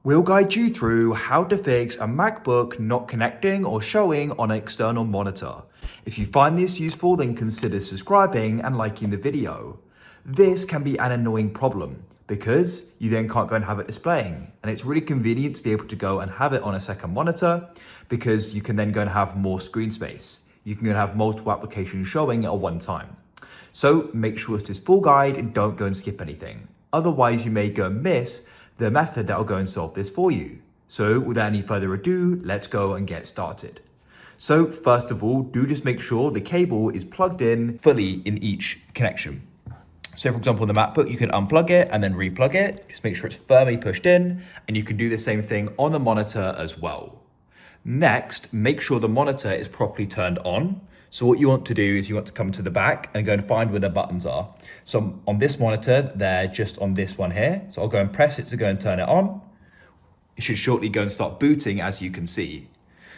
We'll guide you through how to fix a MacBook not connecting or showing on an external monitor. If you find this useful, then consider subscribing and liking the video. This can be an annoying problem because you then can't go and have it displaying. And it's really convenient to be able to go and have it on a second monitor because you can then go and have more screen space. You can go and have multiple applications showing at one time. So make sure it's this full guide and don't go and skip anything. Otherwise, you may go and miss the method that will go and solve this for you. So without any further ado, let's go and get started. So first of all, do just make sure the cable is plugged in fully in each connection. So for example, on the MacBook, you can unplug it and then replug it. Just make sure it's firmly pushed in, and you can do the same thing on the monitor as well. Next, make sure the monitor is properly turned on. So what you want to do is you want to come to the back and go and find where the buttons are. So on this monitor, they're just on this one here. So I'll go and press it to go and turn it on. It should shortly go and start booting, as you can see.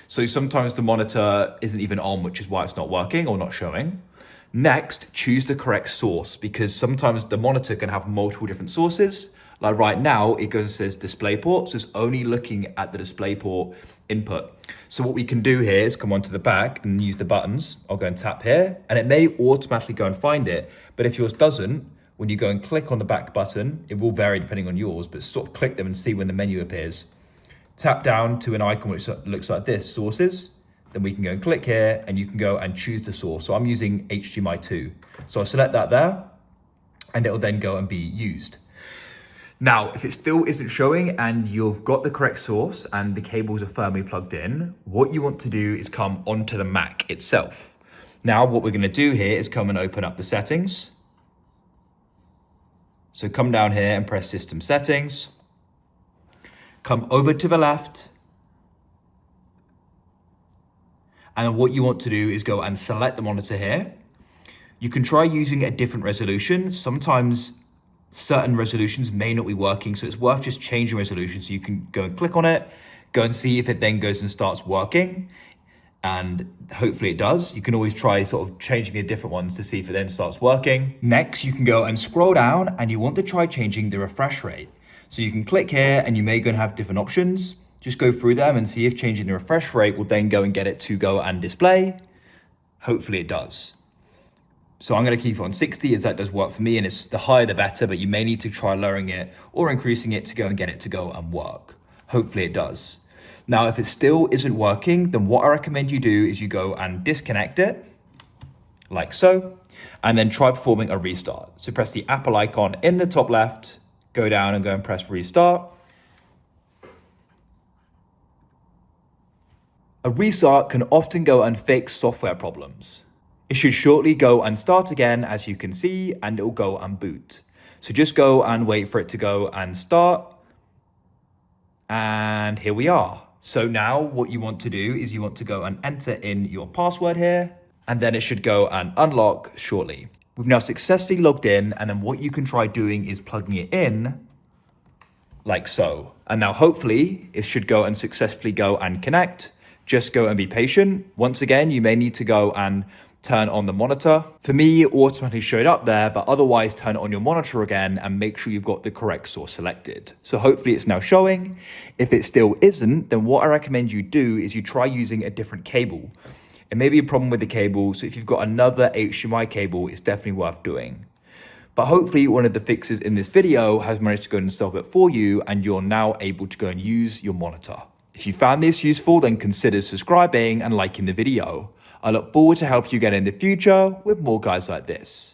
So sometimes the monitor isn't even on, which is why it's not working or not showing. Next, choose the correct source, because sometimes the monitor can have multiple different sources. Like right now, it goes and says DisplayPort, so it's only looking at the DisplayPort input. So what we can do here is come onto the back and use the buttons. I'll go and tap here, and it may automatically go and find it. But if yours doesn't, when you go and click on the back button, it will vary depending on yours, but sort of click them and see when the menu appears. Tap down to an icon which looks like this, sources. Then we can go and click here, and you can go and choose the source. So I'm using HDMI 2. So I'll select that there, and it'll then go and be used. Now, if it still isn't showing and you've got the correct source and the cables are firmly plugged in, what you want to do is come onto the Mac itself. Now, what we're going to do here is come and open up the settings. So come down here and press System Settings. Come over to the left. And what you want to do is go and select the monitor here. You can try using a different resolution. Sometimes certain resolutions may not be working, so it's worth just changing resolution. So you can go and click on it, go and see if it then goes and starts working, and hopefully it does. You can always try sort of changing the different ones to see if it then starts working. Next, you can go and scroll down, and you want to try changing the refresh rate. So you can click here, and you may go and have different options. Just go through them and see if changing the refresh rate will then go and get it to go and display. Hopefully it does. So I'm going to keep it on 60 as that does work for me, and it's the higher the better, but you may need to try lowering it or increasing it to go and get it to go and work. Hopefully it does. Now, if it still isn't working, then what I recommend you do is you go and disconnect it like so, and then try performing a restart. So press the Apple icon in the top left, go down and go and press restart. A restart can often go and fix software problems. It should shortly go and start again, as you can see, and it will go and boot. So just go and wait for it to go and start. And here we are. So now what you want to do is you want to go and enter in your password here, and then it should go and unlock shortly. We've now successfully logged in, and then what you can try doing is plugging it in like so. And now hopefully it should go and successfully go and connect. Just go and be patient. Once again, you may need to go and turn on the monitor. For me, it automatically showed up there, but otherwise turn it on your monitor again and make sure you've got the correct source selected. So hopefully it's now showing. If it still isn't, then what I recommend you do is you try using a different cable. It may be a problem with the cable, so if you've got another HDMI cable, it's definitely worth doing. But hopefully one of the fixes in this video has managed to go and solve it for you, and you're now able to go and use your monitor. If you found this useful, then consider subscribing and liking the video. I look forward to help you again in the future with more guides like this.